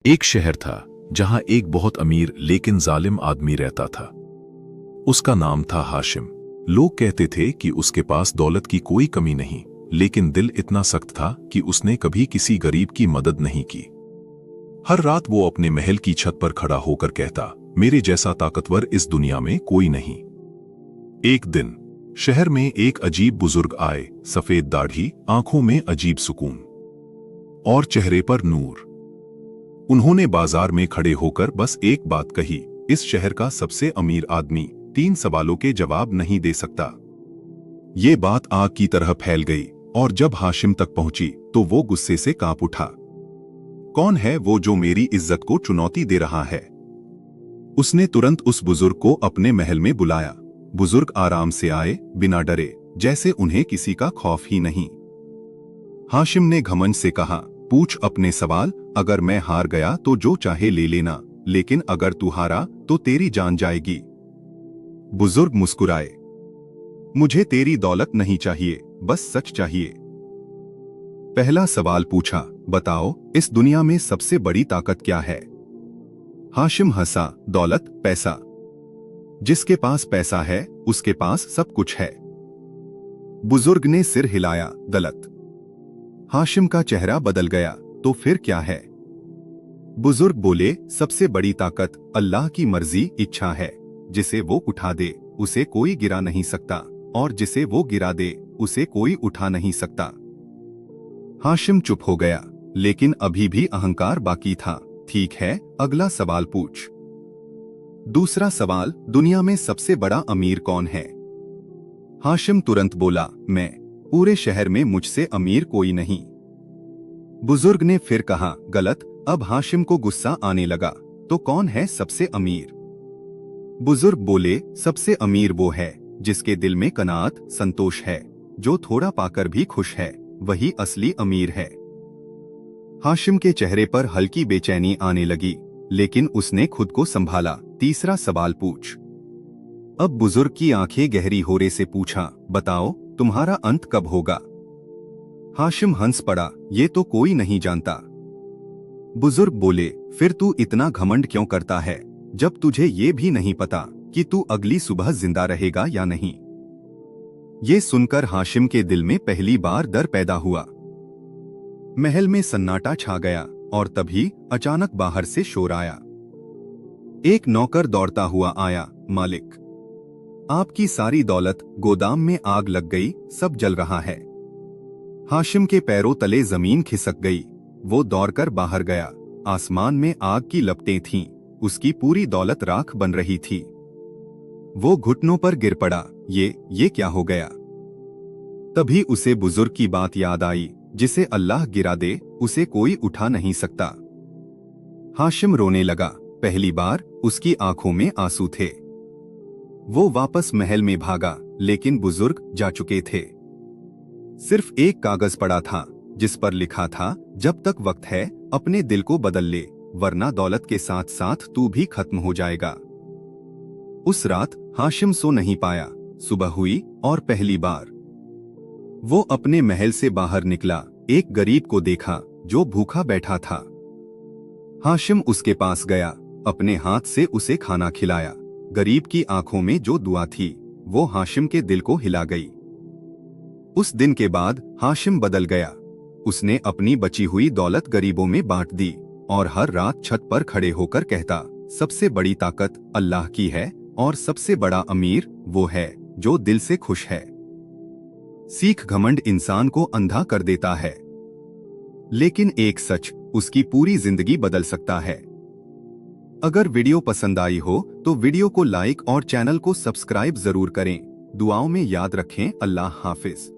एक शहर था जहां एक बहुत अमीर लेकिन जालिम आदमी रहता था। उसका नाम था हाशिम। लोग कहते थे कि उसके पास दौलत की कोई कमी नहीं, लेकिन दिल इतना सख्त था कि उसने कभी किसी गरीब की मदद नहीं की। हर रात वो अपने महल की छत पर खड़ा होकर कहता, मेरे जैसा ताकतवर इस दुनिया में कोई नहीं। एक दिन शहर में एक अजीब बुजुर्ग आए, सफेद दाढ़ी, आंखों में अजीब सुकून और चेहरे पर नूर। उन्होंने बाजार में खड़े होकर बस एक बात कही, इस शहर का सबसे अमीर आदमी 3 सवालों के जवाब नहीं दे सकता। ये बात आग की तरह फैल गई और जब हाशिम तक पहुंची तो वो गुस्से से कांप उठा। कौन है वो जो मेरी इज्जत को चुनौती दे रहा है? उसने तुरंत उस बुजुर्ग को अपने महल में बुलाया। बुजुर्ग आराम से आए, बिना डरे, जैसे उन्हें किसी का खौफ ही नहीं। हाशिम ने घमंड से कहा, पूछ अपने सवाल। अगर मैं हार गया तो जो चाहे ले लेना, लेकिन अगर तू हारा तो तेरी जान जाएगी। बुजुर्ग मुस्कुराए, मुझे तेरी दौलत नहीं चाहिए, बस सच चाहिए। पहला सवाल पूछा, बताओ इस दुनिया में सबसे बड़ी ताकत क्या है? हाशिम हंसा, दौलत, पैसा। जिसके पास पैसा है उसके पास सब कुछ है। बुजुर्ग ने सिर हिलाया, गलत। हाशिम का चेहरा बदल गया, तो फिर क्या है? बुजुर्ग बोले, सबसे बड़ी ताकत अल्लाह की मर्जी, इच्छा है। जिसे वो उठा दे उसे कोई गिरा नहीं सकता, और जिसे वो गिरा दे उसे कोई उठा नहीं सकता। हाशिम चुप हो गया, लेकिन अभी भी अहंकार बाकी था। ठीक है, अगला सवाल पूछ। दूसरा सवाल, दुनिया में सबसे बड़ा अमीर कौन है? हाशिम तुरंत बोला, मैं। पूरे शहर में मुझसे अमीर कोई नहीं। बुजुर्ग ने फिर कहा, गलत। अब हाशिम को गुस्सा आने लगा, तो कौन है सबसे अमीर? बुजुर्ग बोले, सबसे अमीर वो है जिसके दिल में कनात, संतोष है, जो थोड़ा पाकर भी खुश है, वही असली अमीर है। हाशिम के चेहरे पर हल्की बेचैनी आने लगी, लेकिन उसने खुद को संभाला। तीसरा सवाल पूछ। अब बुजुर्ग की आंखें गहरी होने से पूछा, बताओ तुम्हारा अंत कब होगा? हाशिम हंस पड़ा, ये तो कोई नहीं जानता। बुजुर्ग बोले, फिर तू इतना घमंड क्यों करता है, जब तुझे ये भी नहीं पता कि तू अगली सुबह जिंदा रहेगा या नहीं? ये सुनकर हाशिम के दिल में पहली बार डर पैदा हुआ। महल में सन्नाटा छा गया और तभी अचानक बाहर से शोर आया। एक नौकर दौड़ता हुआ आया, मालिक, आपकी सारी दौलत गोदाम में आग लग गई, सब जल रहा है। हाशिम के पैरों तले जमीन खिसक गई। वो दौड़कर बाहर गया। आसमान में आग की लपटें थीं, उसकी पूरी दौलत राख बन रही थी। वो घुटनों पर गिर पड़ा, ये क्या हो गया? तभी उसे बुजुर्ग की बात याद आई, जिसे अल्लाह गिरा दे उसे कोई उठा नहीं सकता। हाशिम रोने लगा। पहली बार उसकी आंखों में आंसू थे। वो वापस महल में भागा, लेकिन बुजुर्ग जा चुके थे। सिर्फ एक कागज पड़ा था, जिस पर लिखा था, जब तक वक्त है अपने दिल को बदल ले, वरना दौलत के साथ साथ तू भी खत्म हो जाएगा। उस रात हाशिम सो नहीं पाया। सुबह हुई और पहली बार वो अपने महल से बाहर निकला। एक गरीब को देखा जो भूखा बैठा था। हाशिम उसके पास गया, अपने हाथ से उसे खाना खिलाया। गरीब की आंखों में जो दुआ थी वो हाशिम के दिल को हिला गई। उस दिन के बाद हाशिम बदल गया। उसने अपनी बची हुई दौलत गरीबों में बांट दी और हर रात छत पर खड़े होकर कहता, सबसे बड़ी ताकत अल्लाह की है और सबसे बड़ा अमीर वो है जो दिल से खुश है। सीख, घमंड इंसान को अंधा कर देता है, लेकिन एक सच उसकी पूरी जिंदगी बदल सकता है। अगर वीडियो पसंद आई हो तो वीडियो को लाइक और चैनल को सब्सक्राइब जरूर करें। दुआओं में याद रखें। अल्लाह हाफिज।